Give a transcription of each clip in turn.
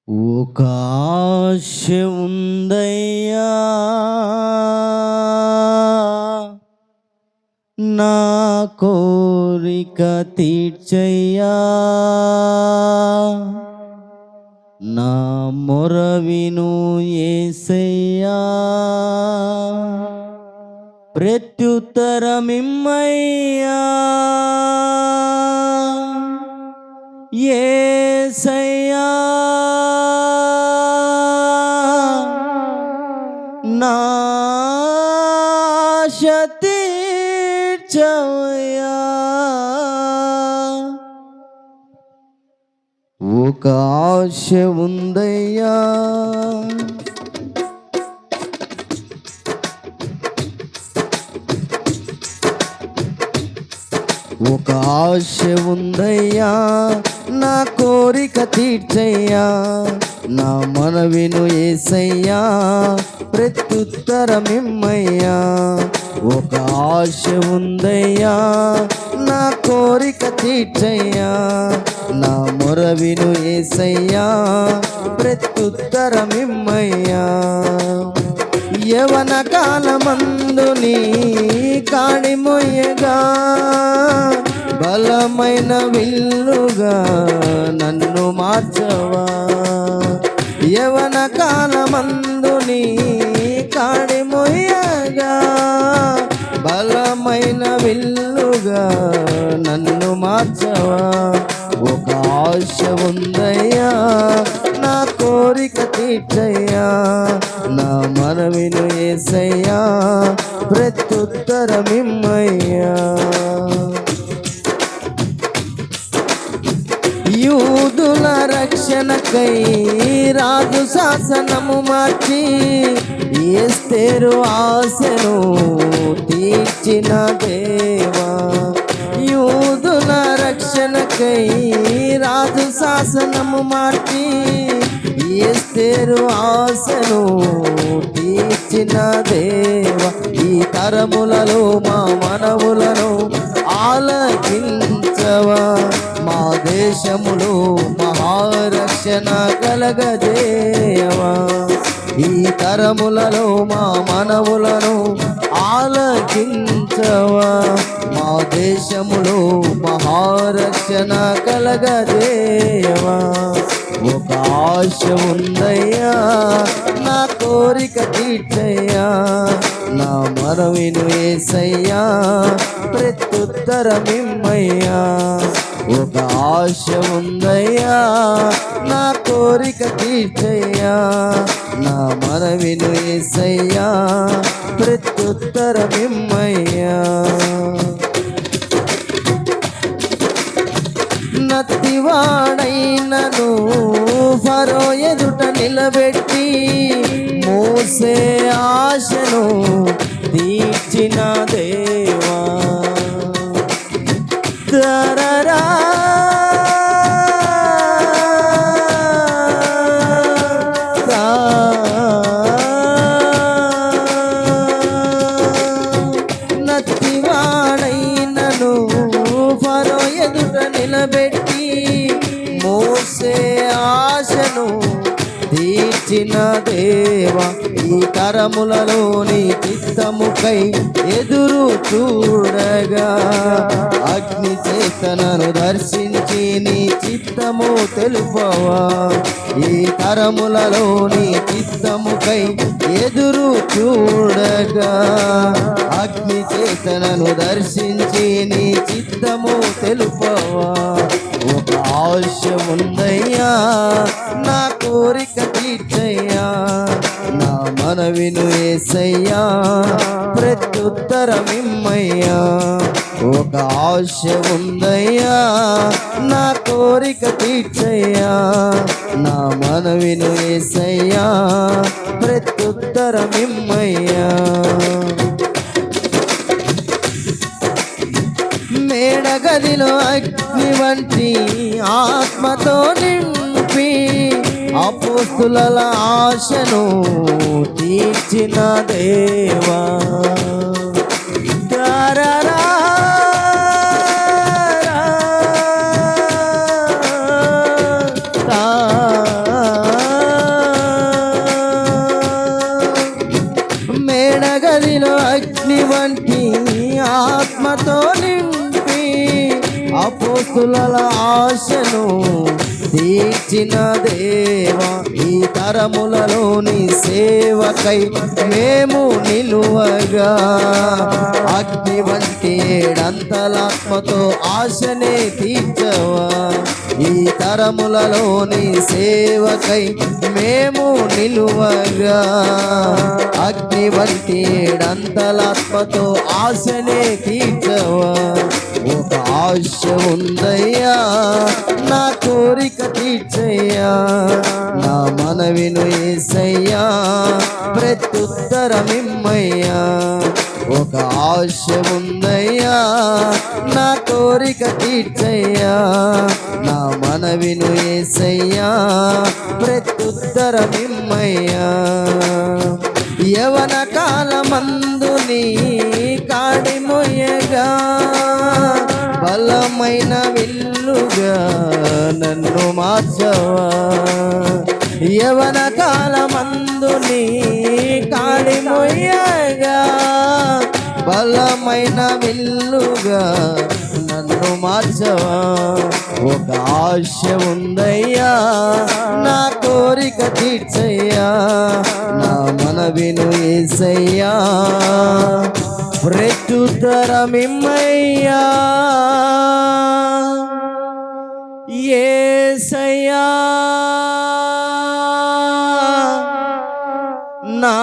ఒక ఆశ ఉందయ్యా నా కోరిక తీర్చయ్యా, నా మొర విను యేసయ్యా, ప్రత్యుత్తరమిమ్మయ్యా యేసయ్యా, నా ఆశ తీర్చవయ్యా. ఒక ఆశ ఉందయ్యా, ఒక ఆశ ఉందయ్యా, నా కోరిక తీర్చయ్యా, నా మనవిను యేసయ్యా, ప్రత్యుత్తరమిమ్మయ్యా. ఒక ఆశ ఉందయ్యా, నా కోరిక తీర్చయ్యా, నా మొరవిను యేసయ్యా, ప్రత్యుత్తరమిమ్మయ్యా. యవన కాలమందు నీ కాడి మొయ్యగా, బలమైన విల్లుగా నన్ను మార్చవా. యవన కాలమందు నీ కాడి మొయ్యగా, బలమైన విల్లుగా నన్ను మార్చవా. ఒక ఆశ ఉందయ్యా, నా కోరిక తీర్చయ్యా, నా మనవిను యేసయ్యా, ప్రత్యుత్తరమిమ్మయ్యా. యూదుల రక్షణకై రాజు శాసనము మార్చి, ఎస్తేరు ఆశను తీర్చిన దేవా. యూదుల రక్షణకై రాజు శాసనము మార్చి, ఎస్తేరు ఆశను తీర్చిన దేవా. ఈ తరములలో మా మనవులను ఆలకించవా, మా దేశములో మహారక్షణ కలగజేయవా. ఈ తరములలో మా మనవులను ఆలకించవా, మా దేశములో మహారక్షణ కలగజేయవా. ఒక ఆశ ఉందయ్యా, నా కోరిక తీర్చయ్యా, నా మనవిను యేసయ్యా, ప్రత్యుత్తరమిమ్మయ్యా. ఒక ఆశ ఉందయ్యా, నా కోరిక తీర్చయ్యా, నా మనవిను యేసయ్యా, ప్రత్యుత్తరమిమ్మయ్యా. నత్తివాడైనను ఫరో ఎదుట నిలబెట్టి, మోసే ఆశను తీర్చిన దేవా. దరరా నత్తివాడైనను ఫరో ఎదుట నిలబెట్టి, మోసే ఆశను తీర్చిన దేవా. ఈ తరములలోని చిత్తముకై ఎదురు చూడగా, అగ్ని చేతనను దర్శించి నీ చిత్తము తెలుపవా. ఈ తరములలోని చిత్తముకై ఎదురు చూడగా, అగ్ని చేతనను దర్శించి నీ చిత్తము తెలుపవా. ఒక ఆశ ఉందయ్యా, నా కోరిక తీర్చయ్యా, నా మనవిను యేసయ్యా, ప్రత్యుత్తరమిమ్మయ్యా. ఒక ఆశ ఉందయ్యా, నా కోరిక తీర్చయ్యా, నా మనవిను యేసయ్యా, ప్రత్యుత్తరమిమ్మయ్యా. మేడగదిలో అగ్ని వంటి ఆత్మతో నింపి, అపోస్తుల ఆశను తీర్చిన దేవా. దరరా అపోస్తుల ఆశను తీర్చిన దేవా, ఈ తరములలోని సేవకై మేము నిలువగా అగ్ని వంటి ఏడంతలాత్మతో ఆశనే తీర్చవా. ఈ తరములలోని సేవకై మేము నిలువగా అగ్ని వంటి ఏడంతలాత్మతో ఆశనే తీర్చవా. ఒక ఆశ ఉందయ్యా, నా కోరిక తీర్చయ్యా, నా మనవిను యేసయ్యా, ప్రత్యుత్తరమిమ్మయ్యా. ఒక ఆశ ఉందయ్యా, నా కోరిక తీర్చయ్యా, నా మనవిను యేసయ్యా, ప్రత్యుత్తరమిమ్మయ్యా. యవన కాలమందు నీ కాడి మొయ్యగా బలమైన విల్లుగా నన్ను మార్చవా. యవన కాలమందు నీ కాడి మొయ్యగా బలమైన విల్లుగా నన్ను మార్చవా. ఒక ఆశ ఉందయ్యా, నా కోరిక తీర్చయ్యా, నా మనవిను యేసయ్యా, ప్రత్యుత్తరమిమ్మయ్యా. యేసయ్యా నా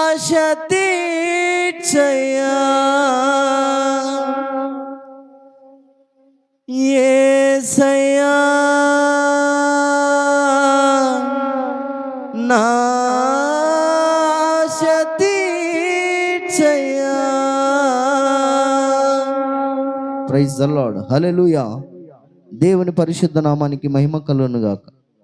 ఆశ తీర్చయ్యా. యేసయ్యా నా ఆశ తీర్చయ్యా. Praise the Lord. హల్లెలూయా. దేవుని పరిశుద్ధ నామానికి మహిమ కలుగును గాక.